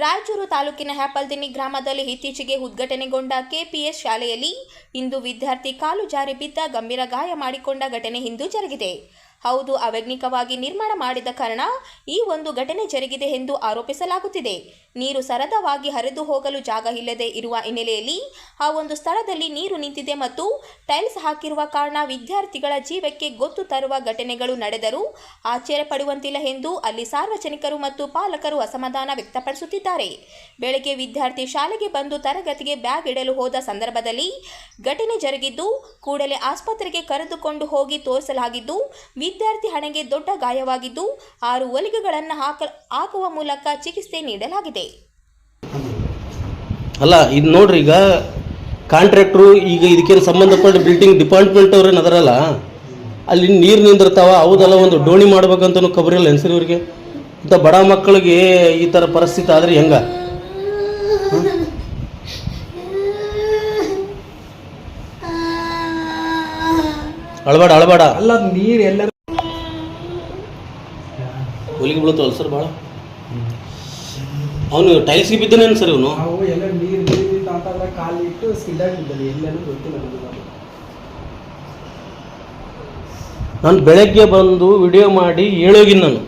ರಾಯಚೂರು ತಾಲೂಕಿನ ಹ್ಯಾಪಲ್ದಿನ್ನಿ ಗ್ರಾಮದಲ್ಲಿ ಇತ್ತೀಚೆಗೆ ಉದ್ಘಾಟನೆಗೊಂಡ ಕೆಪಿಎಸ್ ಶಾಲೆಯಲ್ಲಿ ಇಂದು ವಿದ್ಯಾರ್ಥಿ ಕಾಲು ಜಾರಿ ಬಿದ್ದ ಗಂಭೀರ ಗಾಯ ಮಾಡಿಕೊಂಡ ಘಟನೆ ಇಂದು ಜರುಗಿದೆ. ಹೌದು, ಅವೈಜ್ಞಾನಿಕವಾಗಿ ನಿರ್ಮಾಣ ಮಾಡಿದ ಕಾರಣ ಈ ಒಂದು ಘಟನೆ ಜರುಗಿದೆ ಎಂದು ಆರೋಪಿಸಲಾಗುತ್ತಿದೆ. ನೀರು ಸರಳವಾಗಿ ಹರಿದು ಹೋಗಲು ಜಾಗ ಇಲ್ಲದೆ ಇರುವ ಹಿನ್ನೆಲೆಯಲ್ಲಿ ಆ ಒಂದು ಸ್ಥಳದಲ್ಲಿ ನೀರು ನಿಂತಿದೆ ಮತ್ತು ಟೈಲ್ಸ್ ಹಾಕಿರುವ ಕಾರಣ ವಿದ್ಯಾರ್ಥಿಗಳ ಜೀವಕ್ಕೆ ಗೊತ್ತು ತರುವ ಘಟನೆಗಳು ನಡೆದರೂ ಆಶ್ಚರ್ಯ ಪಡುವಂತಿಲ್ಲ ಎಂದು ಅಲ್ಲಿ ಸಾರ್ವಜನಿಕರು ಮತ್ತು ಪಾಲಕರು ಅಸಮಾಧಾನ ವ್ಯಕ್ತಪಡಿಸುತ್ತಿದ್ದಾರೆ. ಬೆಳಗ್ಗೆ ವಿದ್ಯಾರ್ಥಿ ಶಾಲೆಗೆ ಬಂದು ತರಗತಿಗೆ ಬ್ಯಾಗ್ ಇಡಲು ಹೋದ ಸಂದರ್ಭದಲ್ಲಿ ಘಟನೆ ಜರುಗಿದ್ದು, ಕೂಡಲೇ ಆಸ್ಪತ್ರೆಗೆ ಕರೆದುಕೊಂಡು ಹೋಗಿ ತೋರಿಸಲಾಗಿದ್ದು, ವಿದ್ಯಾರ್ಥಿ ಹಣೆಗೆ ದೊಡ್ಡ ಗಾಯವಾಗಿದ್ದು 6 ಹೊಲಿಗೆಗಳನ್ನು ಹಾಕುವ ಮೂಲಕ ಚಿಕಿತ್ಸೆ ನೀಡಲಾಗಿದೆ. ಅಲ್ಲ, ಇದು ನೋಡ್ರಿ, ಈಗ ಕಾಂಟ್ರಾಕ್ಟ್ರು ಈಗ ಇದಕ್ಕೇನು ಸಂಬಂಧಪಟ್ಟ ಬಿಲ್ಡಿಂಗ್ ಡಿಪಾರ್ಟ್ಮೆಂಟ್ ಅವ್ರೇನು ಅದರಲ್ಲ, ಅಲ್ಲಿ ನೀರು ನಿಂದಿರ್ತಾವ, ಹೌದಲ್ಲ, ಒಂದು ಡೋಣಿ ಮಾಡ್ಬೇಕಂತನೂ ಖಬರಿಲ್ಲ ಹೆಸರಿವ್ರಿಗೆ. ಇಂಥ ಬಡ ಮಕ್ಕಳಿಗೆ ಈ ಥರ ಪರಿಸ್ಥಿತಿ ಆದರೆ ಹೆಂಗ? ಅಳಬೇಡ ಅಲ್ಲ, ನೀರು ಎಲ್ಲ ಹೊಲಿಗೆ ಬೀಳ್ತಾವಲ್ಲ ಸರ್ ಭಾಳ. ಅವನು ಟೈಲ್ಸ್ಗೆ ಬಿದ್ದಾನೇನು ಸರ್ ಇವನು? ಅವು ಎಲ್ಲ ನೀರು ಅಂತಂದ್ರೆ ಕಾಲಿಟ್ಟು ಸ್ಕಿಡ್ಡಾಗಿ ಬಿದ್ದಾನೆ, ಎಲ್ಲನೂ ಗೊತ್ತಿಲ್ಲ ನನಗೆ. ನಾನು ಬೆಳಗ್ಗೆ ಬಂದು ವಿಡಿಯೋ ಮಾಡಿ ಹೇಳೋಗಿನ ನಾನು.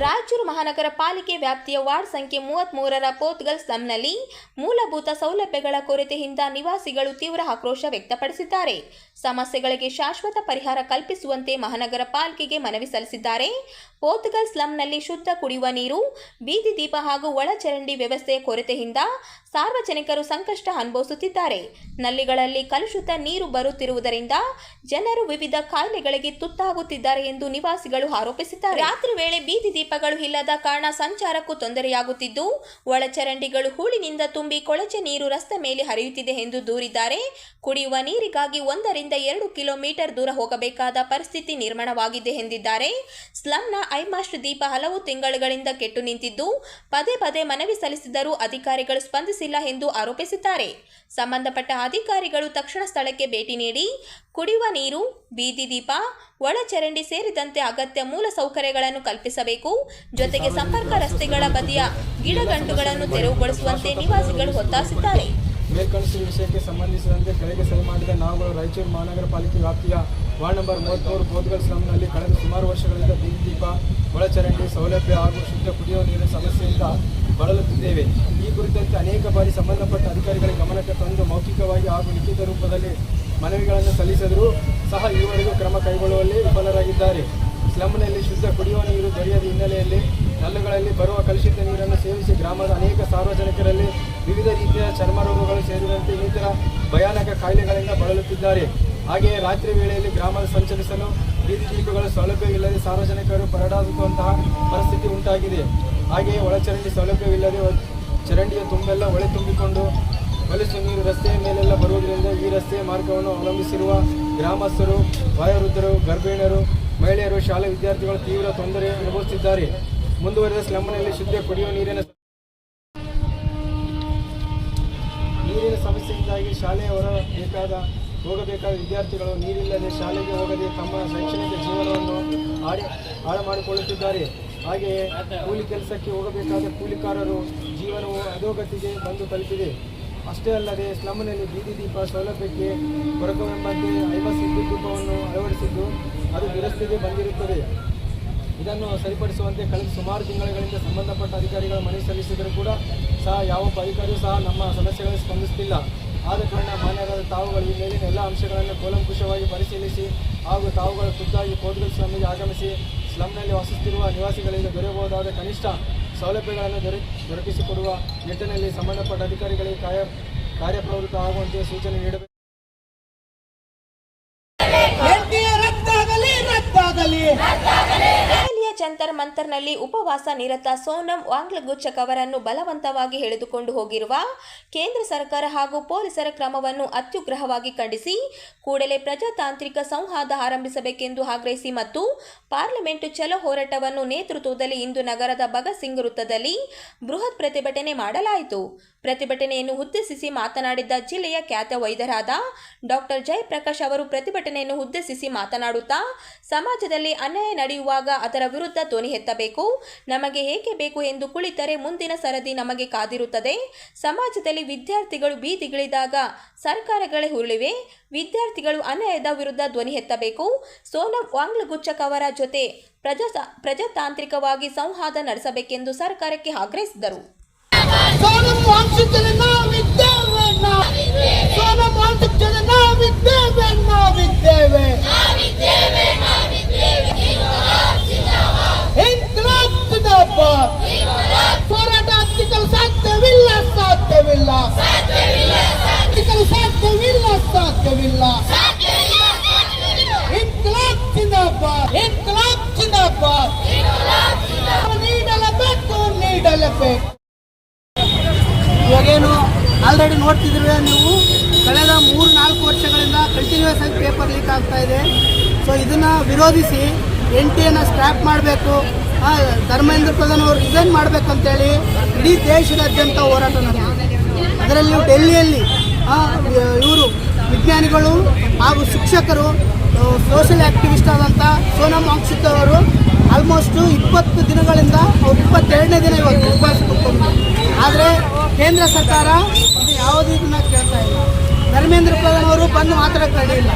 ರಾಯಚೂರು ಮಹಾನಗರ ಪಾಲಿಕೆ ವ್ಯಾಪ್ತಿಯ ವಾರ್ಡ್ ಸಂಖ್ಯೆ 33ರ ಪೋತ್ಗಲ್ ಸ್ಲಂನಲ್ಲಿ ಮೂಲಭೂತ ಸೌಲಭ್ಯಗಳ ಕೊರತೆಯಿಂದ ನಿವಾಸಿಗಳು ತೀವ್ರ ಆಕ್ರೋಶ ವ್ಯಕ್ತಪಡಿಸಿದ್ದಾರೆ. ಸಮಸ್ಯೆಗಳಿಗೆ ಶಾಶ್ವತ ಪರಿಹಾರ ಕಲ್ಪಿಸುವಂತೆ ಮಹಾನಗರ ಪಾಲಿಕೆಗೆ ಮನವಿ ಸಲ್ಲಿಸಿದ್ದಾರೆ. ಪೋತ್ಗಲ್ ಸ್ಲಂನಲ್ಲಿ ಶುದ್ಧ ಕುಡಿಯುವ ನೀರು, ಬೀದಿ ದೀಪ ಹಾಗೂ ಒಳಚರಂಡಿ ವ್ಯವಸ್ಥೆಯ ಕೊರತೆಯಿಂದ ಸಾರ್ವಜನಿಕರು ಸಂಕಷ್ಟ ಅನುಭವಿಸುತ್ತಿದ್ದಾರೆ. ನಲ್ಲಿಗಳಲ್ಲಿ ಕಲುಷಿತ ನೀರು ಬರುತ್ತಿರುವುದರಿಂದ ಜನರು ವಿವಿಧ ಕಾಯಿಲೆಗಳಿಗೆ ತುತ್ತಾಗುತ್ತಿದ್ದಾರೆ ಎಂದು ನಿವಾಸಿಗಳು ಆರೋಪಿಸಿದ್ದಾರೆ. ರಾತ್ರಿ ವೇಳೆ ಬೀದಿ ದೀಪಗಳು ಇಲ್ಲದ ಕಾರಣ ಸಂಚಾರಕ್ಕೂ ತೊಂದರೆಯಾಗುತ್ತಿದ್ದು, ಒಳಚರಂಡಿಗಳು ಹೂಳಿನಿಂದ ತುಂಬಿ ಕೊಳಚೆ ನೀರು ರಸ್ತೆ ಮೇಲೆ ಹರಿಯುತ್ತಿದೆ ಎಂದು ದೂರಿದ್ದಾರೆ. ಕುಡಿಯುವ ನೀರಿಗಾಗಿ 1-2 ಕಿಲೋಮೀಟರ್ ದೂರ ಹೋಗಬೇಕಾದ ಪರಿಸ್ಥಿತಿ ನಿರ್ಮಾಣವಾಗಿದೆ ಎಂದಿದ್ದಾರೆ. ಸ್ಲಂನ ಐಮಾಸ್ಟ್ ದೀಪ ಹಲವು ತಿಂಗಳುಗಳಿಂದ ಕೆಟ್ಟು ನಿಂತಿದ್ದು, ಪದೇ ಪದೇ ಮನವಿ ಸಲ್ಲಿಸಿದರೂ ಅಧಿಕಾರಿಗಳು ಸ್ಪಂದಿಸಿಲ್ಲ ಎಂದು ಆರೋಪಿಸಿದ್ದಾರೆ. ಸಂಬಂಧಪಟ್ಟ ಅಧಿಕಾರಿಗಳು ತಕ್ಷಣ ಸ್ಥಳಕ್ಕೆ ಭೇಟಿ ನೀಡಿ ಕುಡಿಯುವ ನೀರು, ಬೀದಿ ದೀಪ, ಒಳಚರಂಡಿ ಸೇರಿದಂತೆ ಅಗತ್ಯ ಮೂಲ ಸೌಕರ್ಯಗಳನ್ನು ಕಲ್ಪಿಸಬೇಕು. ಜೊತೆಗೆ ಸಂಪರ್ಕ ರಸ್ತೆಗಳ ಬದಿಯ ಗಿಡಗಂಟುಗಳನ್ನು ತೆರವುಗೊಳಿಸುವಂತೆ ನಿವಾಸಿಗಳು ಒತ್ತಾಯಿಸಿದ್ದಾರೆ. ಮೇಲ್ಕಣಿಸಿದ ವಿಷಯಕ್ಕೆ ಸಂಬಂಧಿಸಿದಂತೆ ಕೆಳಗೆ ಸಹಿ ಮಾಡಿದ ನಾವುಗಳು ರಾಯಚೂರು ಮಹಾನಗರ ಪಾಲಿಕೆ ವ್ಯಾಪ್ತಿಯ ವಾರ್ಡ್ ನಂಬರ್ 33 ಪೋತ್ಗಲ್ ಸ್ಲಂನಲ್ಲಿ ಕಳೆದ ಸುಮಾರು ವರ್ಷಗಳಿಂದ ಬೀದಿ ದೀಪ, ಒಳಚರಂಡಿ ಸೌಲಭ್ಯ ಹಾಗೂ ಶುದ್ಧ ಕುಡಿಯುವ ನೀರಿನ ಸಮಸ್ಯೆಯಿಂದ ಬಳಲುತ್ತಿದ್ದೇವೆ. ಈ ಕುರಿತಂತೆ ಅನೇಕ ಬಾರಿ ಸಂಬಂಧಪಟ್ಟ ಅಧಿಕಾರಿಗಳಿಗೆ ಗಮನಕ್ಕೆ ತಂದು ಮೌಖಿಕವಾಗಿ ಹಾಗೂ ಲಿಖಿತ ರೂಪದಲ್ಲಿ ಮನವಿಗಳನ್ನು ಸಲ್ಲಿಸಿದರೂ ಸಹ ಈವರೆಗೂ ಕ್ರಮ ಕೈಗೊಳ್ಳುವಲ್ಲಿ ವಿಫಲರಾಗಿದ್ದಾರೆ. ಸ್ಲಂನಲ್ಲಿ ಶುದ್ಧ ಕುಡಿಯುವ ನೀರು ದೊರೆಯದ ಹಿನ್ನೆಲೆಯಲ್ಲಿ ನಲ್ಲುಗಳಲ್ಲಿ ಬರುವ ಕಲುಷಿತ ನೀರನ್ನು ಸೇವಿಸಿ ಗ್ರಾಮದ ಅನೇಕ ಸಾರ್ವಜನಿಕರಲ್ಲಿ ವಿವಿಧ ರೀತಿಯ ಚರ್ಮ ರೋಗಗಳು ಸೇರಿದಂತೆ ಇನ್ನಿತರ ಭಯಾನಕ ಕಾಯಿಲೆಗಳಿಂದ ಬಳಲುತ್ತಿದ್ದಾರೆ. ಹಾಗೆಯೇ ರಾತ್ರಿ ವೇಳೆಯಲ್ಲಿ ಗ್ರಾಮದ ಸಂಚರಿಸಲು ಬೀದಿ ದೀಪಗಳ ಸೌಲಭ್ಯವಿಲ್ಲದೆ ಸಾರ್ವಜನಿಕರು ಪರದಾಡುವಂತಹ ಪರಿಸ್ಥಿತಿ ಉಂಟಾಗಿದೆ. ಹಾಗೆಯೇ ಒಳಚರಂಡಿ ಸೌಲಭ್ಯವಿಲ್ಲದೆ ಚರಂಡಿಯ ತುಂಬೆಲ್ಲ ಒಳೆ ತುಂಬಿಕೊಂಡು ಹೊಲಸು ನೀರು ರಸ್ತೆಯ ಮೇಲೆಲ್ಲ ಬರುವುದರಿಂದ ಈ ರಸ್ತೆಯ ಮಾರ್ಗವನ್ನು ಅವಲಂಬಿಸಿರುವ ಗ್ರಾಮಸ್ಥರು, ವಯೋವೃದ್ಧರು, ಗರ್ಭಿಣಿಯರು, ಮಹಿಳೆಯರು, ಶಾಲಾ ವಿದ್ಯಾರ್ಥಿಗಳು ತೀವ್ರ ತೊಂದರೆ ಅನುಭವಿಸುತ್ತಿದ್ದಾರೆ. ಮುಂದುವರೆದ ಸ್ಲಂನಲ್ಲಿ ಶುದ್ಧ ಕುಡಿಯುವ ನೀರಿನ ಸಮಸ್ಯೆಯಿಂದಾಗಿ ಶಾಲೆಯ ಹೋಗಬೇಕಾದ ವಿದ್ಯಾರ್ಥಿಗಳು ನೀರಿಲ್ಲದೆ ಶಾಲೆಗೆ ಹೋಗದೆ ತಮ್ಮ ಶೈಕ್ಷಣಿಕ ಜೀವನವನ್ನು ಹಾಳು ಮಾಡಿಕೊಳ್ಳುತ್ತಿದ್ದಾರೆ. ಹಾಗೆಯೇ ಕೂಲಿ ಕೆಲಸಕ್ಕೆ ಹೋಗಬೇಕಾದ ಕೂಲಿಕಾರರು ಜೀವನವು ಅಧೋಗತಿಗೆ ಬಂದು ತಲುಪಿದೆ. ಅಷ್ಟೇ ಅಲ್ಲದೆ ಸ್ಲಂನಲ್ಲಿ ಬೀದಿ ದೀಪ ಸೌಲಭ್ಯಕ್ಕೆ ಕೊರಕವೆಂಬಂತೆ ಐಮಾಸ್ಟ್ ವಿದ್ಯುತ್ ದೀಪವನ್ನು ಅಳವಡಿಸಿದ್ದು ಅದು ದುರಸ್ತಿಗೆ ಬಂದಿರುತ್ತದೆ. ಇದನ್ನು ಸರಿಪಡಿಸುವಂತೆ ಕಳೆದ ಸುಮಾರು ತಿಂಗಳುಗಳಿಂದ ಸಂಬಂಧಪಟ್ಟ ಅಧಿಕಾರಿಗಳ ಮನವಿ ಸಲ್ಲಿಸಿದರೂ ಕೂಡ ಸಹ ಯಾವೊಬ್ಬ ಅಧಿಕಾರಿಯೂ ಸಹ ನಮ್ಮ ಸಮಸ್ಯೆಗಳಿಗೆ ಸ್ಪಂದಿಸುತ್ತಿಲ್ಲ. ಆದ ಕಾರಣ ಮಾನ್ಯರಾದ ತಾವುಗಳು ಈ ಮೇಲಿನ ಎಲ್ಲ ಅಂಶಗಳನ್ನು ಕೂಲಂಕುಷವಾಗಿ ಪರಿಶೀಲಿಸಿ ಹಾಗೂ ತಾವುಗಳು ಖುದ್ದಾಗಿ ಪೋತ್ಗಲ್ ಸ್ಲಂಗೆ ಆಗಮಿಸಿ ಸ್ಲಂನಲ್ಲಿ ವಾಸಿಸುತ್ತಿರುವ ನಿವಾಸಿಗಳಿಗೆ ದೊರೆಯಬಹುದಾದ ಕನಿಷ್ಠ ಸೌಲಭ್ಯಗಳನ್ನು ದೊರಕಿಸಿಕೊಡುವ ನಿಟ್ಟಿನಲ್ಲಿ ಸಂಬಂಧಪಟ್ಟ ಅಧಿಕಾರಿಗಳಿಗೆ ಕಾರ್ಯಪ್ರವೃತ್ತ ಆಗುವಂತೆ ಸೂಚನೆ ನೀಡಬೇಕು. ಜಂತರ್ ಮಂತರ್ನಲ್ಲಿ ಉಪವಾಸ ನಿರತ ಸೋನಂ ವಾಂಗ್ಲಗುಚ್ಚಕ್ ಅವರನ್ನು ಬಲವಂತವಾಗಿ ಎಳೆದುಕೊಂಡು ಹೋಗಿರುವ ಕೇಂದ್ರ ಸರ್ಕಾರ ಹಾಗೂ ಪೊಲೀಸರ ಕ್ರಮವನ್ನು ಅತ್ಯುಗ್ರಹವಾಗಿ ಖಂಡಿಸಿ ಕೂಡಲೇ ಪ್ರಜಾತಾಂತ್ರಿಕ ಸಂವಾದ ಆರಂಭಿಸಬೇಕೆಂದು ಆಗ್ರಹಿಸಿ ಮತ್ತು ಪಾರ್ಲಿಮೆಂಟ್ ಚಲೋ ಹೋರಾಟವನ್ನು ನೇತೃತ್ವದಲ್ಲಿ ಇಂದು ನಗರದ ಭಗತ್ ಸಿಂಗ್ ವೃತ್ತದಲ್ಲಿ ಬೃಹತ್ ಪ್ರತಿಭಟನೆ ಮಾಡಲಾಯಿತು. ಪ್ರತಿಭಟನೆಯನ್ನು ಉದ್ದೇಶಿಸಿ ಮಾತನಾಡಿದ ಜಿಲ್ಲೆಯ ಖ್ಯಾತ ವೈದ್ಯರಾದ ಡಾಕ್ಟರ್ ಜಯಪ್ರಕಾಶ್ ಅವರು ಪ್ರತಿಭಟನೆಯನ್ನು ಉದ್ದೇಶಿಸಿ ಮಾತನಾಡುತ್ತಾ, ಸಮಾಜದಲ್ಲಿ ಅನ್ಯಾಯ ನಡೆಯುವಾಗ ಅದರ ವಿರುದ್ಧ ಧ್ವನಿ ಎತ್ತಬೇಕು. ನಮಗೆ ಏಕೆ ಬೇಕು ಎಂದು ಕುಳಿತರೆ ಮುಂದಿನ ಸರದಿ ನಮಗೆ ಕಾದಿರುತ್ತದೆ. ಸಮಾಜದಲ್ಲಿ ವಿದ್ಯಾರ್ಥಿಗಳು ಬೀದಿಗಿಳಿದಾಗ ಸರ್ಕಾರಗಳೇ ಉರುಳಿವೆ. ವಿದ್ಯಾರ್ಥಿಗಳು ಅನ್ಯಾಯದ ವಿರುದ್ಧ ಧ್ವನಿ ಎತ್ತಬೇಕು. ಸೋನಂ ವಾಂಗ್ಲಗುಚ್ಚಕ್ ಅವರ ಜೊತೆ ಪ್ರಜಾತಾಂತ್ರಿಕವಾಗಿ ಸಂವಾದ ನಡೆಸಬೇಕೆಂದು ಸರ್ಕಾರಕ್ಕೆ ಆಗ್ರಹಿಸಿದರು. ಸೋನಂ ವಾಂಗ್ಚುಕ್ಗೆ ನಾವಿದ್ದೇವೆ, ಸೋನಂ ವಾಂಗ್ಚುಕ್ಗೆ ನಾವಿದ್ದೇವೆ. ಇನ್ಕ್ಲಾಬ್ ಜಿಂದಾಬಾದ್. ಹೋರಾಟ ಹತ್ತಿಕ್ಕಲು ಸಾಧ್ಯವಿಲ್ಲ. ಇನ್ಕ್ಲಾಬ್ ಜಿಂದಾಬಾದ್. ನೀಡಲೇಬೇಕು. ಇವಾಗೇನು ಆಲ್ರೆಡಿ ನೋಡ್ತಿದ್ರೆ ನೀವು, ಕಳೆದ 3-4 ವರ್ಷಗಳಿಂದ ಕಂಟಿನ್ಯೂಸ್ ಆಗಿ ಪೇಪರ್ ಲೀಕ್ ಆಗ್ತಾ ಇದೆ. ಸೊ ಇದನ್ನು ವಿರೋಧಿಸಿ NTA ಸ್ಕ್ರ್ಯಾಪ್ ಮಾಡಬೇಕು, ಧರ್ಮೇಂದ್ರ ಪ್ರಧಾನ್ ಅವರು ರಿಸೈನ್ ಮಾಡಬೇಕಂತೇಳಿ ಇಡೀ ದೇಶದಾದ್ಯಂತ ಹೋರಾಟ ನಡೆದಿದೆ. ಅದರಲ್ಲಿ ಡೆಲ್ಲಿಯಲ್ಲಿ ಇವರು ವಿಜ್ಞಾನಿಗಳು ಹಾಗೂ ಶಿಕ್ಷಕರು, ಸೋಷಿಯಲ್ ಆ್ಯಕ್ಟಿವಿಸ್ಟ್ ಆದಂಥ ಸೋನಂ ವಾಂಗ್ಚುಕ್ ಅವರು ಆಲ್ಮೋಸ್ಟ್ 20 ದಿನಗಳಿಂದ ಅವ್ರು 22ನೇ ದಿನ ಇವತ್ತು ಉಪವಾಸ ಕೂತ್ಕೊಂಡಿದ್ದಾರೆ. ಆದರೆ ಕೇಂದ್ರ ಸರ್ಕಾರ ಇದು ಯಾವುದೂ ಇದನ್ನ ಕೇಳ್ತಾ ಇಲ್ಲ. ಧರ್ಮೇಂದ್ರ ಪ್ರಧಾನ್ ಅವರು ಬಂದು ಮಾತಾಡೋಕ್ಕೆ ರೆಡಿ ಇಲ್ಲ.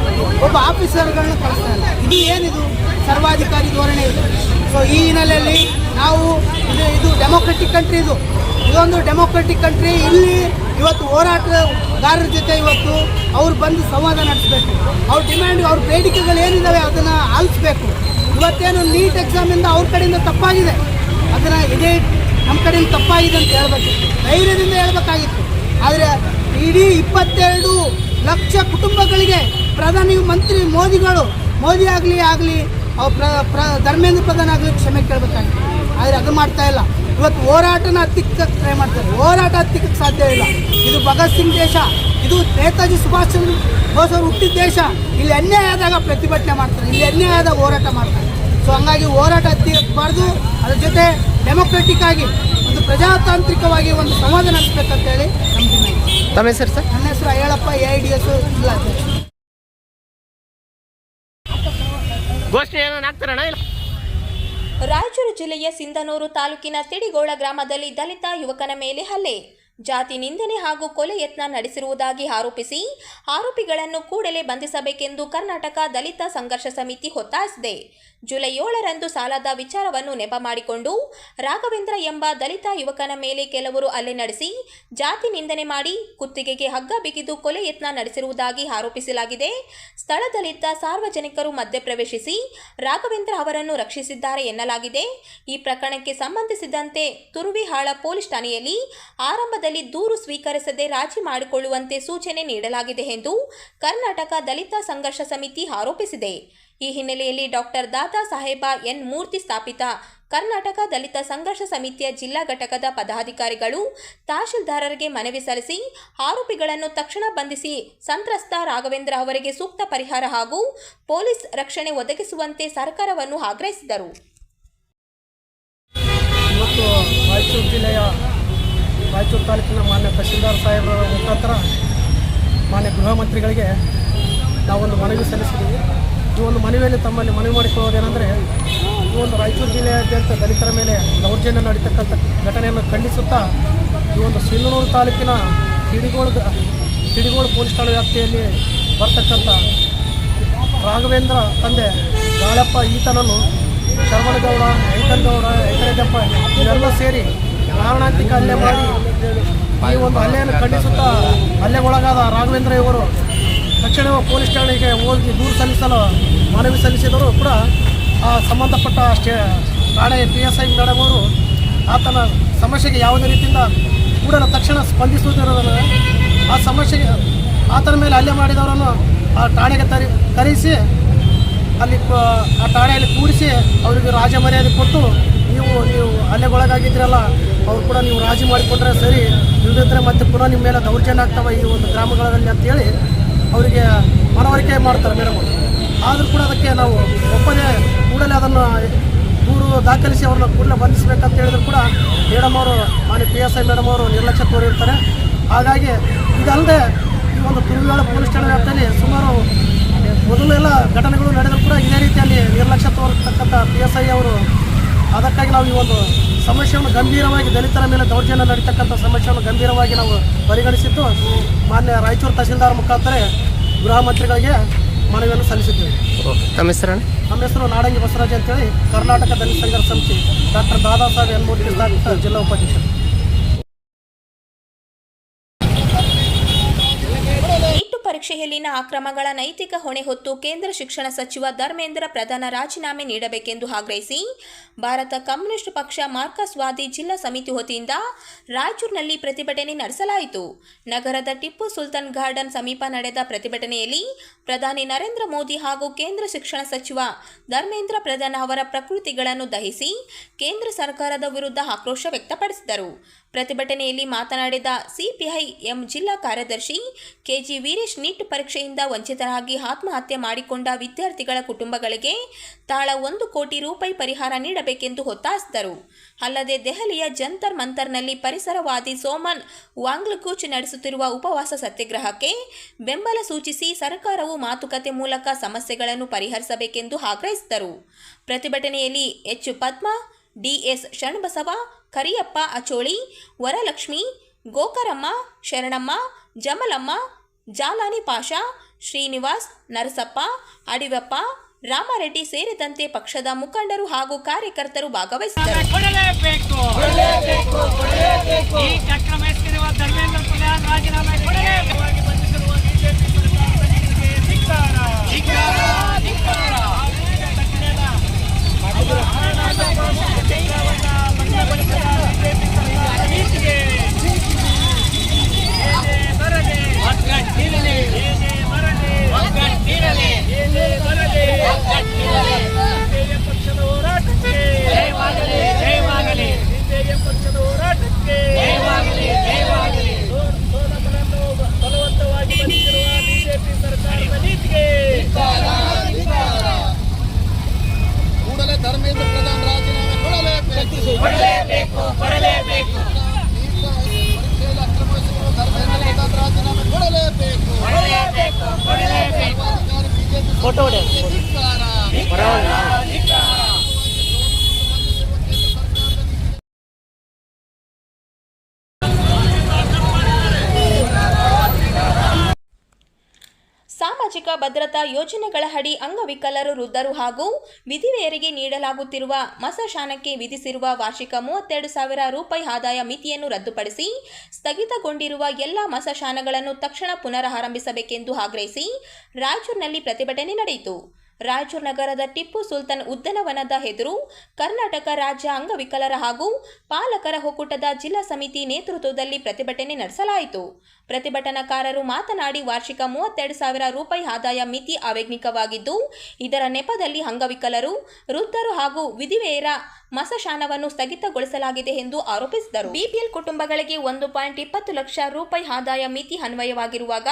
ಒಬ್ಬ ಆಫೀಸರ್ಗಳನ್ನ ಕಳಿಸ್ತಾ ಇಲ್ಲ. ಇದು ಏನಿದು ಸರ್ವಾಧಿಕಾರಿ ಧೋರಣೆ ಇದೆ. ಸೊ ಈ ಹಿನ್ನೆಲೆಯಲ್ಲಿ ನಾವು ಇದು ಡೆಮೋಕ್ರೆಟಿಕ್ ಕಂಟ್ರಿ, ಇದೊಂದು ಡೆಮೋಕ್ರೆಟಿಕ್ ಕಂಟ್ರಿ. ಇಲ್ಲಿ ಇವತ್ತು ಹೋರಾಟಗಾರರ ಜೊತೆ ಇವತ್ತು ಅವ್ರು ಬಂದು ಸಂವಾದ ನಡೆಸಬೇಕು. ಅವ್ರ ಡಿಮ್ಯಾಂಡ್, ಅವ್ರ ಬೇಡಿಕೆಗಳು ಏನಿದ್ದಾವೆ ಅದನ್ನು ಆಲಿಸಬೇಕು. ಇವತ್ತೇನು ನೀಟ್ ಎಕ್ಸಾಮಿಂದ ಅವ್ರ ಕಡೆಯಿಂದ ತಪ್ಪಾಗಿದೆ, ಅದನ್ನು ಇದೇ ನಮ್ಮ ಕಡೆಯಿಂದ ತಪ್ಪಾಗಿದೆ ಅಂತ ಹೇಳ್ಬೇಕಿತ್ತು, ಧೈರ್ಯದಿಂದ ಹೇಳ್ಬೇಕಾಗಿತ್ತು. ಆದರೆ ಇಡೀ 22 ಲಕ್ಷ ಕುಟುಂಬಗಳಿಗೆ ಪ್ರಧಾನಿ ಮಂತ್ರಿ ಮೋದಿ ಆಗಲಿ ಧರ್ಮೇಂದ್ರ ಪ್ರಧಾನ್ ಆಗಲಿ ಕ್ಷಮೆ ಕೇಳಬೇಕಾಗಿತ್ತು. ಆದರೆ ಅದು ಮಾಡ್ತಾ ಇಲ್ಲ. ಇವತ್ತು ಹೋರಾಟನ ಹತ್ತಿಕ್ಕಕ್ಕೆ ಟ್ರೈ ಮಾಡ್ತಾರೆ. ಹೋರಾಟ ಹತ್ತಿಕ್ಕಕ್ಕೆ ಸಾಧ್ಯ ಇಲ್ಲ. ಇದು ಭಗತ್ ಸಿಂಗ್ ದೇಶ, ಇದು ನೇತಾಜಿ ಸುಭಾಷ್ ಚಂದ್ರ ಬೋಸ್ ಅವರು ಹುಟ್ಟಿದ ದೇಶ. ಇಲ್ಲಿ ಅನ್ಯಾಯ ಆದಾಗ ಪ್ರತಿಭಟನೆ ಮಾಡ್ತಾರೆ, ಇಲ್ಲಿ ಅನ್ಯಾಯ ಆದಾಗ ಹೋರಾಟ ಮಾಡ್ತಾರೆ. ಸೊ ಹಂಗಾಗಿ ಹೋರಾಟ ಹತ್ತಿಕ್ಕಬಾರ್ದು. ಅದ್ರ ಜೊತೆ ಡೆಮೋಕ್ರೆಟಿಕ್ ಆಗಿ ಒಂದು ಪ್ರಜಾತಾಂತ್ರಿಕವಾಗಿ ಒಂದು ಸಂವಾದ ನಡೆಸಬೇಕಂತೇಳಿ ನಮ್ಗೆ. ತಮ್ಮ ಹೆಸರು ಸರ್? ನನ್ನ ಹೆಸರು ಅಯ್ಯಳಪ್ಪ, AIDS ಜಿಲ್ಲಾ ಅಧ್ಯಕ್ಷ. ಘೋಷಣೆ ಏನಾದ್ರು ಆಗ್ತಾರಣ್ಣ? ರಾಯಚೂರು ಜಿಲ್ಲೆಯ ಸಿಂಧನೂರು ತಾಲೂಕಿನ ತಿಡಿಗೋಳ ಗ್ರಾಮದಲ್ಲಿ ದಲಿತ ಯುವಕನ ಮೇಲೆ ಹಲ್ಲೆ, ಜಾತಿ ನಿಂದನೆ ಹಾಗೂ ಕೊಲೆ ಯತ್ನ ನಡೆಸಿರುವುದಾಗಿ ಆರೋಪಿಸಿ ಆರೋಪಿಗಳನ್ನು ಕೂಡಲೇ ಬಂಧಿಸಬೇಕೆಂದು ಕರ್ನಾಟಕ ದಲಿತ ಸಂಘರ್ಷ ಸಮಿತಿ ಒತ್ತಾಯಿಸಿದೆ. ಜುಲೈ 7ರಂದು ಸಾಲದ ವಿಚಾರವನ್ನು ನೆಪ ಮಾಡಿಕೊಂಡು ರಾಘವೇಂದ್ರ ಎಂಬ ದಲಿತ ಯುವಕನ ಮೇಲೆ ಕೆಲವರು ಹಲ್ಲೆ ನಡೆಸಿ ಜಾತಿ ನಿಂದನೆ ಮಾಡಿ ಕುತ್ತಿಗೆಗೆ ಹಗ್ಗ ಬಿಗಿದು ಕೊಲೆ ಯತ್ನ ನಡೆಸಿರುವುದಾಗಿ ಆರೋಪಿಸಲಾಗಿದೆ. ಸ್ಥಳದಲ್ಲಿದ್ದ ಸಾರ್ವಜನಿಕರು ಮಧ್ಯಪ್ರವೇಶಿಸಿ ರಾಘವೇಂದ್ರ ಅವರನ್ನು ರಕ್ಷಿಸಿದ್ದಾರೆ ಎನ್ನಲಾಗಿದೆ. ಈ ಪ್ರಕರಣಕ್ಕೆ ಸಂಬಂಧಿಸಿದಂತೆ ತುರುವಿಹಾಳ ಪೊಲೀಸ್ ಠಾಣೆಯಲ್ಲಿ ಆರಂಭದಲ್ಲಿ ದೂರು ಸ್ವೀಕರಿಸದೆ ರಾಜಿ ಮಾಡಿಕೊಳ್ಳುವಂತೆ ಸೂಚನೆ ನೀಡಲಾಗಿದೆ ಎಂದು ಕರ್ನಾಟಕ ದಲಿತ ಸಂಘರ್ಷ ಸಮಿತಿ ಆರೋಪಿಸಿದೆ. ಈ ಹಿನ್ನೆಲೆಯಲ್ಲಿ ಡಾಕ್ಟರ್ ದಾದಾ ಸಾಹೇಬ ಎನ್ ಮೂರ್ತಿ ಸ್ಥಾಪಿತ ಕರ್ನಾಟಕ ದಲಿತ ಸಂಘರ್ಷ ಸಮಿತಿಯ ಜಿಲ್ಲಾ ಘಟಕದ ಪದಾಧಿಕಾರಿಗಳು ತಹಶೀಲ್ದಾರರಿಗೆ ಮನವಿ ಸಲ್ಲಿಸಿ ಆರೋಪಿಗಳನ್ನು ತಕ್ಷಣ ಬಂಧಿಸಿ ಸಂತ್ರಸ್ತ ರಾಘವೇಂದ್ರ ಅವರಿಗೆ ಸೂಕ್ತ ಪರಿಹಾರ ಹಾಗೂ ಪೊಲೀಸ್ ರಕ್ಷಣೆ ಒದಗಿಸುವಂತೆ ಸರ್ಕಾರವನ್ನು ಆಗ್ರಹಿಸಿದರು. ಇವತ್ತು ರಾಯಚೂರು ಜಿಲ್ಲೆಯ ರಾಯಚೂರು ತಾಲೂಕಿನ ಮಾನ್ಯ ತಹಶೀಲ್ದಾರ್ ಸಾಹೇಬರ ಮುಖಾಂತರ ಮಾನ್ಯ ಗೃಹ ಮಂತ್ರಿಗಳಿಗೆ ನಾವೊಂದು ಮನವಿ ಸಲ್ಲಿಸಿದ್ದೀವಿ. ಈ ಒಂದು ಮನವಿಯಲ್ಲಿ ತಮ್ಮಲ್ಲಿ ಮನವಿ ಮಾಡಿಕೊಳ್ಳೋದೇನೆಂದರೆ, ಈ ಒಂದು ರಾಯಚೂರು ಜಿಲ್ಲೆಯಾದ್ಯಂತ ದಲಿತರ ಮೇಲೆ ದೌರ್ಜನ್ಯ ನಡೀತಕ್ಕಂಥ ಘಟನೆಯನ್ನು ಖಂಡಿಸುತ್ತಾ ಈ ಒಂದು ಸಿಂಧನೂರು ತಾಲೂಕಿನ ತಿಡಿಗೋಳು ಪೊಲೀಸ್ ಠಾಣೆ ವ್ಯಾಪ್ತಿಯಲ್ಲಿ ಬರ್ತಕ್ಕಂಥ ರಾಘವೇಂದ್ರ ತಂದೆ ಗಾಳಪ್ಪ ಈತನನ್ನು ಶರವಣಗೌಡ, ವೆಂಕನಗೌಡ, ಹೆಗಡೆದಪ್ಪ ಇವೆಲ್ಲ ಸೇರಿ ಮಾರಣಾಂತಿಕ ಹಲ್ಲೆ ಮಾಡಿ ಈ ಒಂದು ಹಲ್ಲೆಯನ್ನು ಖಂಡಿಸುತ್ತಾ ಹಲ್ಲೆಗೊಳಗಾದ ರಾಘವೇಂದ್ರ ಇವರು ತಕ್ಷಣ ಪೊಲೀಸ್ ಠಾಣೆಗೆ ಹೋಗಿ ದೂರು ಸಲ್ಲಿಸಲು ಮನವಿ ಸಲ್ಲಿಸಿದರೂ ಕೂಡ ಆ ಸಂಬಂಧಪಟ್ಟ ಠಾಣೆ PSI ಮೇಡಮ್ ಅವರು ಆತನ ಸಮಸ್ಯೆಗೆ ಯಾವುದೇ ರೀತಿಯಿಂದ ಕೂಡಲೇ ತಕ್ಷಣ ಸ್ಪಂದಿಸುವುದಿರೋದನ್ನು ಆ ಸಮಸ್ಯೆಗೆ ಆತನ ಮೇಲೆ ಹಲ್ಲೆ ಮಾಡಿದವರನ್ನು ಆ ಠಾಣೆಗೆ ಕರೆಸಿ ಅಲ್ಲಿ ಆ ಠಾಣೆಯಲ್ಲಿ ಕೂಡಿಸಿ ಅವರಿಗೆ ರಾಜ ಮರ್ಯಾದೆ ಕೊಟ್ಟು ನೀವು ಹಲ್ಲೆಗೊಳಗಾಗಿದ್ರಲ್ಲ ಅವ್ರು ಕೂಡ ನೀವು ರಾಜಿ ಮಾಡಿಕೊಂಡ್ರೆ ಸರಿ, ಇಲ್ಲದಿದ್ದರೆ ಮತ್ತೆ ಪುನಃ ನಿಮ್ಮ ಮೇಲೆ ದೌರ್ಜನ್ಯ ಆಗ್ತವೆ ಈ ಒಂದು ಗ್ರಾಮಗಳಲ್ಲಿ ಅಂತೇಳಿ ಅವರಿಗೆ ಮನವರಿಕೆ ಮಾಡ್ತಾರೆ ಮೇಡಮ್. ಆದರೂ ಕೂಡ ಅದಕ್ಕೆ ನಾವು ಒಪ್ಪದೆ ಕೂಡಲೇ ಅದನ್ನು ದೂರು ದಾಖಲಿಸಿ ಅವ್ರನ್ನ ಕೂಡಲೇ ಬಂಧಿಸಬೇಕಂತ ಹೇಳಿದ್ರು ಕೂಡ ಮೇಡಮ್ ಅವರು ಮಾನ್ಯ PSI ಮೇಡಮ್ ಅವರು ನಿರ್ಲಕ್ಷ್ಯ ತೋರಿರ್ತಾರೆ. ಹಾಗಾಗಿ ಇದಲ್ಲದೆ ಈ ಒಂದು ತುರುವೇಳ ಪೊಲೀಸ್ ಠಾಣೆ ವ್ಯಾಪ್ತಿಯಲ್ಲಿ ಸುಮಾರು ಮೊದಲೆಲ್ಲ ಘಟನೆಗಳು ನಡೆದರೂ ಕೂಡ ಇದೇ ರೀತಿಯಲ್ಲಿ ನಿರ್ಲಕ್ಷ್ಯ ತೋರಿರ್ತಕ್ಕಂಥ PSI ಅವರು. ಅದಕ್ಕಾಗಿ ನಾವು ಈ ಒಂದು ಸಮಸ್ಯೆಯನ್ನು ಗಂಭೀರವಾಗಿ ದಲಿತರ ಮೇಲೆ ದೌರ್ಜನ್ಯ ನಡೀತಕ್ಕಂಥ ಸಮಸ್ಯೆಯನ್ನು ಗಂಭೀರವಾಗಿ ನಾವು ಪರಿಗಣಿಸಿದ್ದು ಮಾನ್ಯ ರಾಯಚೂರು ತಹಸೀಲ್ದಾರ್ ಮುಖಾಂತರ ಗೃಹ ಮಂತ್ರಿಗಳಿಗೆ ಮನವಿಯನ್ನು ಸಲ್ಲಿಸಿದ್ದೇವೆ. ನಮ್ಮ ಹೆಸರು? ನಮ್ಮ ಹೆಸರು ನಾಡಂಗಿ ಬಸವರಾಜ್ ಅಂತೇಳಿ, ಕರ್ನಾಟಕ ದಲಿತ ಸಂಘರ್ಷ ಸಮಿತಿ, ಡಾಕ್ಟರ್ ದಾದಾ ಸಾಹೇಬ್ ಎನ್ಮೂರ್ತಿ ಜಿಲ್ಲಾ ಉಪಾಧ್ಯಕ್ಷರು. ನೀಟ್ ಪರೀಕ್ಷೆಯಲ್ಲಿನ ಅಕ್ರಮಗಳ ನೈತಿಕ ಹೊಣೆ ಹೊತ್ತು ಕೇಂದ್ರ ಶಿಕ್ಷಣ ಸಚಿವ ಧರ್ಮೇಂದ್ರ ಪ್ರಧಾನ ರಾಜೀನಾಮೆ ನೀಡಬೇಕೆಂದು ಆಗ್ರಹಿಸಿ ಭಾರತ ಕಮ್ಯುನಿಸ್ಟ್ ಪಕ್ಷ ಮಾರ್ಕ್ಸ್ವಾದಿ ಜಿಲ್ಲಾ ಸಮಿತಿ ವತಿಯಿಂದ ರಾಯಚೂರಿನಲ್ಲಿ ಪ್ರತಿಭಟನೆ ನಡೆಸಲಾಯಿತು. ನಗರದ ಟಿಪ್ಪು ಸುಲ್ತಾನ್ ಗಾರ್ಡನ್ ಸಮೀಪ ನಡೆದ ಪ್ರತಿಭಟನೆಯಲ್ಲಿ ಪ್ರಧಾನಿ ನರೇಂದ್ರ ಮೋದಿ ಹಾಗೂ ಕೇಂದ್ರ ಶಿಕ್ಷಣ ಸಚಿವ ಧರ್ಮೇಂದ್ರ ಪ್ರಧಾನ್ ಅವರ ಪ್ರಕೃತಿಗಳನ್ನು ದಹಿಸಿ ಕೇಂದ್ರ ಸರ್ಕಾರದ ವಿರುದ್ಧ ಆಕ್ರೋಶ ವ್ಯಕ್ತಪಡಿಸಿದರು. ಪ್ರತಿಭಟನೆಯಲ್ಲಿ ಮಾತನಾಡಿದ CPI-M ಜಿಲ್ಲಾ ಕಾರ್ಯದರ್ಶಿ KG ವೀರೇಶ್, ನೀಟ್ ಪರೀಕ್ಷೆಯಿಂದ ವಂಚಿತರಾಗಿ ಆತ್ಮಹತ್ಯೆ ಮಾಡಿಕೊಂಡ ವಿದ್ಯಾರ್ಥಿಗಳ ಕುಟುಂಬಗಳಿಗೆ ತಲಾ 1 ಕೋಟಿ ರೂಪಾಯಿ ಪರಿಹಾರ ನೀಡಬೇಕೆಂದು ಒತ್ತಾಯಿಸಿದರು. ಅಲ್ಲದೆ ದೆಹಲಿಯ ಜಂತರ್ ಮಂತರ್ನಲ್ಲಿ ಪರಿಸರವಾದಿ ಸೋಮನ್ ವಾಂಗ್ಲುಕೂಚ್ ನಡೆಸುತ್ತಿರುವ ಉಪವಾಸ ಸತ್ಯಾಗ್ರಹಕ್ಕೆ ಬೆಂಬಲ ಸೂಚಿಸಿ ಸರ್ಕಾರವು ಮಾತುಕತೆ ಮೂಲಕ ಸಮಸ್ಯೆಗಳನ್ನು ಪರಿಹರಿಸಬೇಕೆಂದು ಆಗ್ರಹಿಸಿದರು. ಪ್ರತಿಭಟನೆಯಲ್ಲಿ H. ಪದ್ಮ, DS. ಶರಣಬಸವ, ಕರಿಯಪ್ಪ ಅಚೋಳಿ, ವರಲಕ್ಷ್ಮಿ, ಗೋಕರಮ್ಮ, ಶರಣಮ್ಮ, ಜಮಲಮ್ಮ, ಜಾಲಾನಿ ಪಾಷಾ, ಶ್ರೀನಿವಾಸ್, ನರಸಪ್ಪ, ಅಡಿವಪ್ಪ, ರಾಮರೆಡ್ಡಿ ಸೇರಿದಂತೆ ಪಕ್ಷದ ಮುಖಂಡರು ಹಾಗೂ ಕಾರ್ಯಕರ್ತರು ಭಾಗವಹಿಸಿದ್ದರು. ಕೂಡಲೇ ಧರ್ಮೇಂದ್ರ ಪ್ರಧಾನ್ ರಾಜೀನಾಮೆ ಕೊಡಲೇಬೇಕು. ಪರೀಕ್ಷೆಯಲ್ಲಿ ಅಕ್ರಮಿಸಿರುವ ಧರ್ಮೇಂದ್ರ ಪ್ರಧಾನ್ ರಾಜೀನಾಮೆ ಕೊಡಲೇಬೇಕು. ಫೋಟೋ ಸಾಮಾಜಿಕ ಭದ್ರತಾ ಯೋಜನೆಗಳ ಅಡಿ ಅಂಗವಿಕಲರು, ವೃದ್ಧರು ಹಾಗೂ ವಿಧವೆಯರಿಗೆ ನೀಡಲಾಗುತ್ತಿರುವ ಮಸಶಾನಕ್ಕೆ ವಿಧಿಸಿರುವ ವಾರ್ಷಿಕ 32,000 ರೂಪಾಯಿ ಆದಾಯ ಮಿತಿಯನ್ನು ರದ್ದುಪಡಿಸಿ ಸ್ಥಗಿತಗೊಂಡಿರುವ ಎಲ್ಲ ಮಸಶಾನಗಳನ್ನು ತಕ್ಷಣ ಪುನರಾರಂಭಿಸಬೇಕೆಂದು ಆಗ್ರಹಿಸಿ ರಾಯಚೂರಿನಲ್ಲಿ ಪ್ರತಿಭಟನೆ ನಡೆಯಿತು. ರಾಯಚೂರು ನಗರದ ಟಿಪ್ಪು ಸುಲ್ತಾನ್ ಉದ್ಯಾನವನದ ಎದುರು ಕರ್ನಾಟಕ ರಾಜ್ಯ ಅಂಗವಿಕಲರ ಹಾಗೂ ಪಾಲಕರ ಒಕ್ಕೂಟದ ಜಿಲ್ಲಾ ಸಮಿತಿ ನೇತೃತ್ವದಲ್ಲಿ ಪ್ರತಿಭಟನೆ ನಡೆಸಲಾಯಿತು. ಪ್ರತಿಭಟನಾಕಾರರು ಮಾತನಾಡಿ, ವಾರ್ಷಿಕ 32,000 ರೂಪಾಯಿ ಆದಾಯ ಮಿತಿ ಅವೈಜ್ಞಾನಿಕವಾಗಿದ್ದು, ಇದರ ನೆಪದಲ್ಲಿ ಅಂಗವಿಕಲರು, ವೃದ್ಧರು ಹಾಗೂ ವಿಧವೆಯರ ಮಸಶಾನವನ್ನು ಸ್ಥಗಿತಗೊಳಿಸಲಾಗಿದೆ ಎಂದು ಆರೋಪಿಸಿದರು. BPL ಕುಟುಂಬಗಳಿಗೆ 1.20 ಲಕ್ಷ ರೂಪಾಯಿ ಆದಾಯ ಮಿತಿ ಅನ್ವಯವಾಗಿರುವಾಗ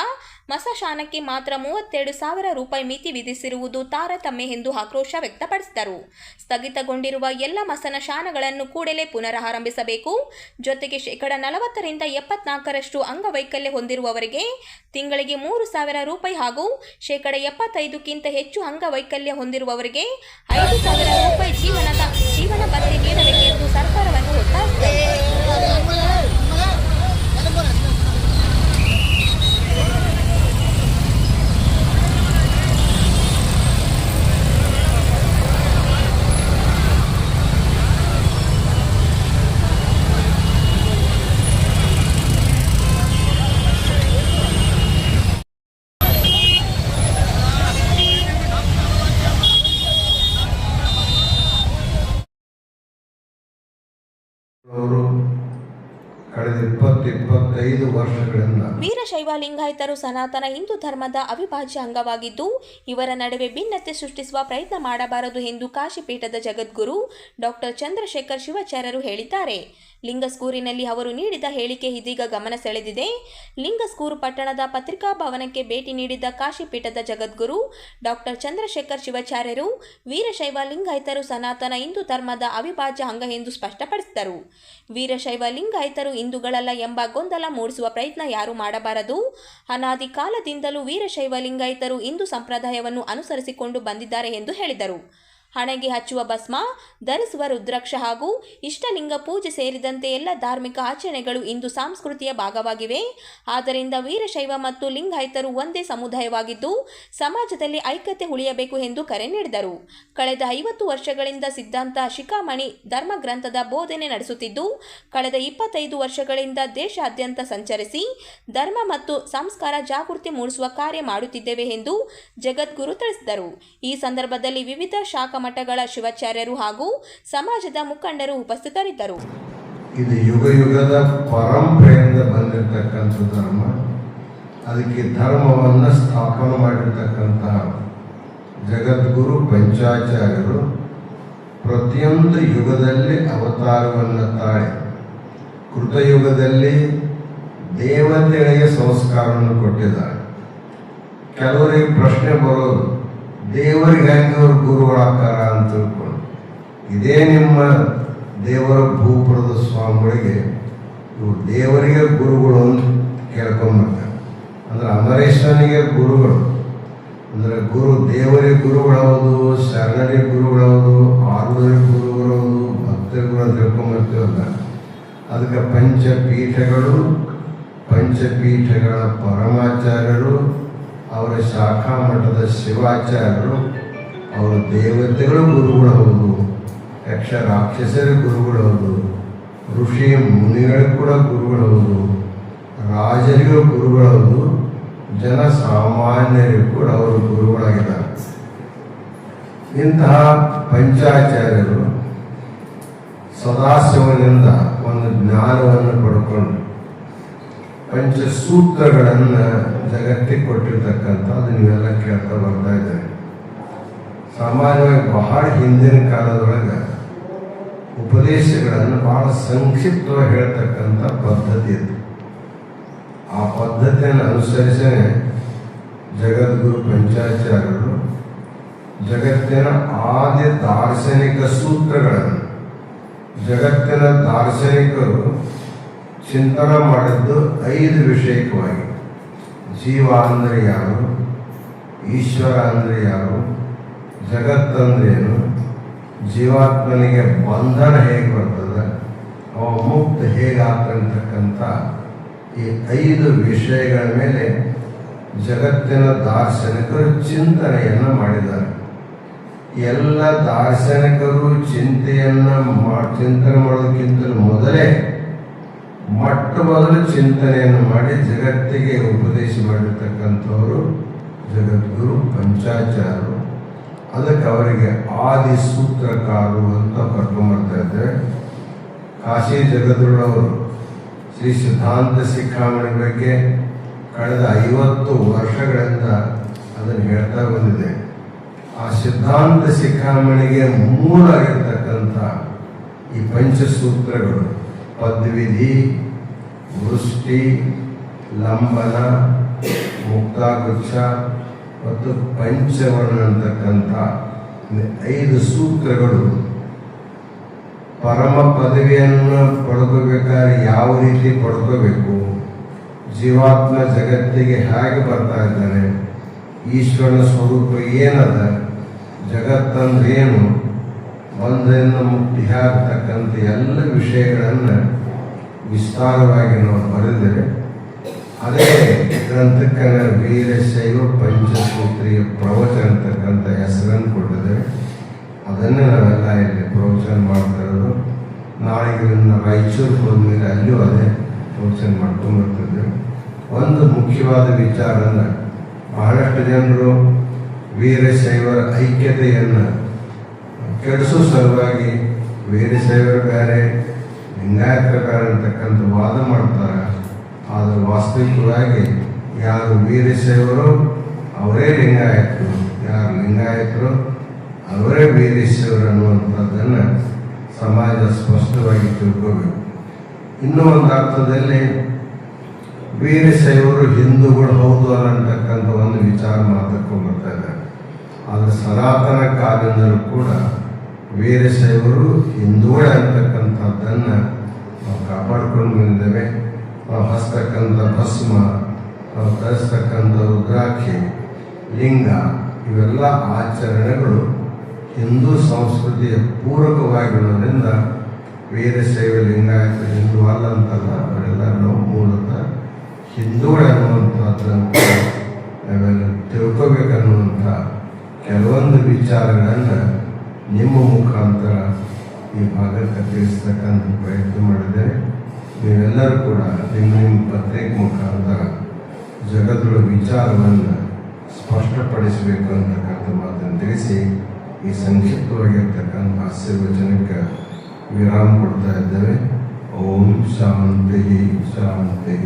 ಮಸಶಾನಕ್ಕೆ ಮಾತ್ರ 32,000 ರೂಪಾಯಿ ಮಿತಿ ವಿಧಿಸಿರುವುದು ತಾರತಮ್ಯ ಎಂದು ಆಕ್ರೋಶ ವ್ಯಕ್ತಪಡಿಸಿದರು. ಸ್ಥಗಿತಗೊಂಡಿರುವ ಎಲ್ಲ ಮಸಶಾನಗಳನ್ನು ಕೂಡಲೇ ಪುನರಾರಂಭಿಸಬೇಕು. ಜೊತೆಗೆ 40% 74% ಅಂಗವೈಕಲ್ಯ ಹೊಂದಿರುವವರಿಗೆ ತಿಂಗಳಿಗೆ 3,000 ರೂಪಾಯಿ ಹಾಗೂ 75% ಹೆಚ್ಚು ಅಂಗವೈಕಲ್ಯ ಹೊಂದಿರುವವರಿಗೆ 5,000 ರೂಪಾಯಿ ಜೀವನ ಭತ್ಯೆ ನೀಡಬೇಕೆಂದು ಸರ್ಕಾರವನ್ನು ಒತ್ತಾಯಿಸಿದರು. ಅವರು ಕಳೆದ 20-25 ವರ್ಷಗಳಿಂದ ವೀರಶೈವ ಲಿಂಗಾಯತರು ಸನಾತನ ಹಿಂದೂ ಧರ್ಮದ ಅವಿಭಾಜ್ಯ ಅಂಗವಾಗಿದ್ದು ಇವರ ನಡುವೆ ಭಿನ್ನತೆ ಸೃಷ್ಟಿಸುವ ಪ್ರಯತ್ನ ಮಾಡಬಾರದು ಎಂದು ಕಾಶಿಪೀಠದ ಜಗದ್ಗುರು ಡಾಕ್ಟರ್ ಚಂದ್ರಶೇಖರ್ ಶಿವಾಚಾರ್ಯರು ಹೇಳಿದ್ದಾರೆ. ಲಿಂಗಸ್ಕೂರಿನಲ್ಲಿ ಅವರು ನೀಡಿದ ಹೇಳಿಕೆ ಇದೀಗ ಗಮನ ಸೆಳೆದಿದೆ. ಲಿಂಗಸ್ಕೂರು ಪಟ್ಟಣದ ಪತ್ರಿಕಾ ಭವನಕ್ಕೆ ಭೇಟಿ ನೀಡಿದ ಕಾಶಿಪೀಠದ ಜಗದ್ಗುರು ಡಾಕ್ಟರ್ ಚಂದ್ರಶೇಖರ್ ಶಿವಾಚಾರ್ಯರು ವೀರಶೈವ ಲಿಂಗಾಯತರು ಸನಾತನ ಹಿಂದೂ ಧರ್ಮದ ಅವಿಭಾಜ್ಯ ಅಂಗ ಎಂದು ಸ್ಪಷ್ಟಪಡಿಸಿದರು. ವೀರಶೈವ ಲಿಂಗಾಯತರು ಹಿಂದೂಗಳಲ್ಲ ಎಂಬ ಗೊಂದಲ ಮೂಡಿಸುವ ಪ್ರಯತ್ನ ಯಾರೂ ಮಾಡಬಾರದು. ಅನಾದಿ ಕಾಲದಿಂದಲೂ ವೀರಶೈವ ಲಿಂಗಾಯತರು ಹಿಂದೂ ಸಂಪ್ರದಾಯವನ್ನು ಅನುಸರಿಸಿಕೊಂಡು ಬಂದಿದ್ದಾರೆ ಎಂದು ಹೇಳಿದರು. ಹಣೆಗೆ ಹಚ್ಚುವ ಭಸ್ಮ, ಧರಿಸುವ ರುದ್ರಾಕ್ಷ ಹಾಗೂ ಇಷ್ಟಲಿಂಗ ಪೂಜೆ ಸೇರಿದಂತೆ ಎಲ್ಲ ಧಾರ್ಮಿಕ ಆಚರಣೆಗಳು ಹಿಂದೂ ಸಂಸ್ಕೃತಿಯ ಭಾಗವಾಗಿವೆ. ಆದ್ದರಿಂದ ವೀರಶೈವ ಮತ್ತು ಲಿಂಗಾಯತರು ಒಂದೇ ಸಮುದಾಯವಾಗಿದ್ದು ಸಮಾಜದಲ್ಲಿ ಐಕ್ಯತೆ ಉಳಿಯಬೇಕು ಎಂದು ಕರೆ ನೀಡಿದರು. ಕಳೆದ 50 ವರ್ಷಗಳಿಂದ ಸಿದ್ಧಾಂತ ಶಿಖಾಮಣಿ ಧರ್ಮ ಗ್ರಂಥದ ಬೋಧನೆ ನಡೆಸುತ್ತಿದ್ದು ಕಳೆದ 25 ವರ್ಷಗಳಿಂದ ದೇಶಾದ್ಯಂತ ಸಂಚರಿಸಿ ಧರ್ಮ ಮತ್ತು ಸಂಸ್ಕಾರ ಜಾಗೃತಿ ಮೂಡಿಸುವ ಕಾರ್ಯ ಮಾಡುತ್ತಿದ್ದೇವೆ ಎಂದು ಜಗದ್ಗುರು ತಿಳಿಸಿದರು. ಈ ಸಂದರ್ಭದಲ್ಲಿ ವಿವಿಧ ಶಾಖಾ ಮಠಗಳ ಶಿವಾಚಾರ್ಯರು ಹಾಗೂ ಸಮಾಜದ ಮುಖಂಡರು ಉಪಸ್ಥಿತರಿದ್ದರು. ಇದು ಯುಗ ಯುಗದ ಪರಂಪರೆಯಿಂದ ಬಂದಿರತಕ್ಕಂಥ ಧರ್ಮ. ಅದಕ್ಕೆ ಧರ್ಮವನ್ನು ಸ್ಥಾಪನೆ ಮಾಡಿರ್ತಕ್ಕಂತಹ ಜಗದ್ಗುರು ಪಂಚಾಚಾರ್ಯರು ಪ್ರತಿಯೊಂದು ಯುಗದಲ್ಲಿ ಅವತಾರವನ್ನು ತಾಳಿ ಕೃತಯುಗದಲ್ಲಿ ದೇವತೆಗಳಿಗೆ ಸಂಸ್ಕಾರವನ್ನು ಕೊಟ್ಟಿದ್ದಾರೆ. ಕೆಲವರಿಗೆ ಪ್ರಶ್ನೆ ಬರೋದು, ದೇವರಿಗೆ ಹೆಂಗೆ ಅವ್ರು ಗುರುಗಳಾಕಾರ ಅಂತ ತಿಳ್ಕೊಂಡು, ಇದೇ ನಿಮ್ಮ ದೇವರ ಭೂಪುರದ ಸ್ವಾಮಿಗಳಿಗೆ ಇವರು ದೇವರಿಗೆ ಗುರುಗಳು ಅಂತ ಕೇಳ್ಕೊಂಬರ್ತಾರೆ. ಅಂದ್ರೆ ಅಮರೇಶ್ವರನಿಗೆ ಗುರುಗಳು ಅಂದರೆ ಗುರು ದೇವರಿಗೆ ಗುರುಗಳವುದು, ಶರಣರಿಗೆ ಗುರುಗಳವುದು, ಆರುದರಿಗೆ ಗುರುಗಳವುದು, ಭಕ್ತರುಗಳು ಅಂತ ತಿಳ್ಕೊಂಬರ್ತೀವಲ್ಲ. ಅದಕ್ಕೆ ಪಂಚಪೀಠಗಳ ಪರಮಾಚಾರ್ಯರು, ಅವರ ಶಾಖಾ ಮಠದ ಶಿವಾಚಾರ್ಯರು, ಅವರ ದೇವತೆಗಳು ಗುರುಗಳು ಹೌದು, ಯಕ್ಷ ರಾಕ್ಷಸರ ಗುರುಗಳು ಹೌದು, ಋಷಿ ಮುನಿಗಳು ಕೂಡ ಗುರುಗಳು ಹೌದು, ರಾಜರಿಗೂ ಗುರುಗಳು ಹೌದು, ಜನಸಾಮಾನ್ಯರಿಗೂ ಕೂಡ ಅವರು ಗುರುಗಳಾಗಿದ್ದಾರೆ. ಇಂತಹ ಪಂಚಾಚಾರ್ಯರು ಸದಾಶಿವನಿಂದ ಒಂದು ಜ್ಞಾನವನ್ನು ಪಡ್ಕೊಂಡು ಪಂಚಸೂತ್ರಗಳನ್ನು ಜಗತ್ತಿಗೆ ಕೊಟ್ಟಿರ್ತಕ್ಕಂಥದ್ದು ನೀವೆಲ್ಲ ಕೇಳ್ತಾ ಬರ್ತಾ ಇದ್ದಾರೆ. ಸಾಮಾನ್ಯವಾಗಿ ಬಹಳ ಹಿಂದಿನ ಕಾಲದೊಳಗೆ ಉಪದೇಶಗಳನ್ನು ಬಹಳ ಸಂಕ್ಷಿಪ್ತವಾಗಿ ಹೇಳ್ತಕ್ಕಂಥ ಪದ್ಧತಿ ಇತ್ತು. ಆ ಪದ್ಧತಿಯನ್ನು ಅನುಸರಿಸೇ ಜಗದ್ಗುರು ಪಂಚಾಚಾರ್ಯರು ಜಗತ್ತಿನ ಆದಿ ದಾರ್ಶನಿಕ ಸೂತ್ರಗಳನ್ನು ಜಗತ್ತಿನ ದಾರ್ಶನಿಕರು ಚಿಂತನೆ ಮಾಡಿದ್ದು 5 ವಿಷಯಕವಾಗಿ. ಜೀವ ಅಂದರೆ ಯಾರು, ಈಶ್ವರ ಅಂದರೆ ಯಾರು, ಜಗತ್ತಂದ್ರೇನು, ಜೀವಾತ್ಮನಿಗೆ ಬಂಧನ ಹೇಗೆ ಬರ್ತದೆ, ಅವ ಮುಕ್ತ ಹೇಗಾಗ್ತಕ್ಕಂಥ ಈ 5 ವಿಷಯಗಳ ಮೇಲೆ ಜಗತ್ತಿನ ದಾರ್ಶನಿಕರು ಚಿಂತನೆಯನ್ನು ಮಾಡಿದ್ದಾರೆ. ಎಲ್ಲ ದಾರ್ಶನಿಕರು ಚಿಂತನೆ ಮಾಡೋದಕ್ಕಿಂತ ಮೊದಲೇ ಮೊದಲು ಚಿಂತನೆಯನ್ನು ಮಾಡಿ ಜಗತ್ತಿಗೆ ಉಪದೇಶ ಮಾಡಿರ್ತಕ್ಕಂಥವರು ಜಗದ್ಗುರು ಪಂಚಾಚಾರ್ಯರು. ಅದಕ್ಕೆ ಅವರಿಗೆ ಆದಿ ಸೂತ್ರಕಾರರು ಅಂತ ಕರ್ಕೊಂಡ್ಬರ್ತಾ ಇದ್ದಾರೆ. ಕಾಶಿ ಜಗದ್ಗುರುಳವರು ಶ್ರೀ ಸಿದ್ಧಾಂತ ಶಿಖಾಮಣಿ ಬಗ್ಗೆ ಕಳೆದ 50 ವರ್ಷಗಳಿಂದ ಅದನ್ನು ಹೇಳ್ತಾ ಬಂದಿದೆ. ಆ ಸಿದ್ಧಾಂತ ಶಿಖಾಮಣಿಗೆ ಮೂಲಾಗಿರ್ತಕ್ಕಂಥ ಈ ಪಂಚಸೂತ್ರಗಳು ಪದ್ವಿಧಿ, ವೃಷ್ಟಿ, ಲಂಬನ, ಮುಕ್ತಾಗುಚ್ಛ ಮತ್ತು ಪಂಚವರ್ಣ ಅಂತಕ್ಕಂಥ 5 ಸೂತ್ರಗಳು ಪರಮ ಪದವಿಯನ್ನು ಪಡ್ಕೋಬೇಕಾದ್ರೆ ಯಾವ ರೀತಿ ಪಡ್ಕೋಬೇಕು, ಜೀವಾತ್ಮ ಜಗತ್ತಿಗೆ ಹೇಗೆ ಬರ್ತಾ ಇದ್ದಾನೆ, ಈಶ್ವರನ ಸ್ವರೂಪ ಏನದ, ಜಗತ್ತಂದ್ರೇನು, ಬಂಧದಿಂದ ಮುಕ್ತಿ ಆಗ್ತಕ್ಕಂಥ ಎಲ್ಲ ವಿಷಯಗಳನ್ನು ವಿಸ್ತಾರವಾಗಿ ನಾವು ಬರೆದರೆ ಅದೇ ಗ್ರಂಥಕ್ಕೆ ವೀರಶೈವ ಪಂಚಸೂತ್ರೀಯ ಪ್ರವಚನ ಅಂತಕ್ಕಂಥ ಹೆಸರನ್ನು ಕೊಟ್ಟಿದೆ. ಅದನ್ನೇ ನಾವೆಲ್ಲ ಇಲ್ಲಿ ಪ್ರವಚನ ಮಾಡ್ತಾ ಇರೋದು. ನಾಳೆಗೆ ರಾಯಚೂರು ಹೋದ್ಮೇಲೆ ಅಲ್ಲೂ ಅದೇ ಪ್ರವಚನ ಮಾಡ್ಕೊಂಡ್ಬರ್ತಿದ್ದೇವೆ. ಒಂದು ಮುಖ್ಯವಾದ ವಿಚಾರನ ಬಹಳಷ್ಟು ಜನರು ವೀರಶೈವರ ಐಕ್ಯತೆಯನ್ನು ಕೆಡಿಸೋ ಸಲುವಾಗಿ ವೀರಶೈವರು ಬೇರೆ, ಲಿಂಗಾಯತರ ಬೇರೆ ಅಂತಕ್ಕಂಥ ವಾದ ಮಾಡ್ತಾರೆ. ಆದರೆ ವಾಸ್ತವಿಕವಾಗಿ ಯಾರು ವೀರಶೈವರು ಅವರೇ ಲಿಂಗಾಯತರು, ಯಾರು ಲಿಂಗಾಯತರು ಅವರೇ ವೀರಶೈವರು ಅನ್ನುವಂಥದ್ದನ್ನು ಸಮಾಜ ಸ್ಪಷ್ಟವಾಗಿ ತಿಳ್ಕೋಬೇಕು. ಇನ್ನೂ ಒಂದು ಅರ್ಥದಲ್ಲಿ ವೀರಶೈವರು ಹಿಂದೂಗಳು ಹೌದು ಅಲ್ಲ ಅಂತಕ್ಕಂಥ ಒಂದು ವಿಚಾರ ಮಾತಕ್ಕೆ ಬರ್ತಾ ಇದೆ. ಆದರೆ ಸನಾತನ ಕಾಲದಿಂದಲೂ ಕೂಡ ವೀರಶೈವರು ಹಿಂದೂಗಳೇ ಅಂತಕ್ಕಂಥದ್ದನ್ನು ನಾವು ಕಾಪಾಡ್ಕೊಂಡು ಬಂದಿದ್ದೇವೆ. ನಾವು ಹಸ್ತಕ್ಕಂಥ ಭಸ್ಮ, ನಾವು ಧರಿಸ್ತಕ್ಕಂಥ ರುದ್ರಾಕ್ಷಿ, ಲಿಂಗ, ಇವೆಲ್ಲ ಆಚರಣೆಗಳು ಹಿಂದೂ ಸಂಸ್ಕೃತಿಯ ಪೂರಕವಾಗಿರೋದ್ರಿಂದ ವೀರಶೈವ ಲಿಂಗಾಯತ ಹಿಂದೂ ಅಲ್ಲ ಅಂತಲ್ಲ, ಅವರೆಲ್ಲ ನಾವು ಮೂಲತಃ ಹಿಂದೂಗಳೇ ಅನ್ನುವಂಥದ್ದನ್ನು ನಾವೆಲ್ಲ ತಿಳ್ಕೋಬೇಕನ್ನುವಂಥ ಕೆಲವೊಂದು ವಿಚಾರಗಳನ್ನು ನಿಮ್ಮ ಮುಖಾಂತರ ಈ ಭಾಗಕ್ಕೆ ತಿಳಿಸ್ತಕ್ಕಂಥ ಪ್ರಯತ್ನ ಮಾಡಿದ್ದೇವೆ. ನೀವೆಲ್ಲರೂ ಕೂಡ ನಿಮ್ಮ ಪತ್ರಿಕೆ ಮುಖಾಂತರ ಜಗತ್ತುಗಳ ವಿಚಾರವನ್ನು ಸ್ಪಷ್ಟಪಡಿಸಬೇಕು ಅಂತಕ್ಕಂಥ ಮಾತನ್ನು ತಿಳಿಸಿ ಈ ಸಂಕ್ಷಿಪ್ತವಾಗಿರ್ತಕ್ಕಂಥ ಆಶೀರ್ವಚನಕ್ಕೆ ವಿರಾಮ ಕೊಡ್ತಾ ಇದ್ದೇವೆ. ಓಂ ಶಾಂತಿ ಶಾಂತಿ.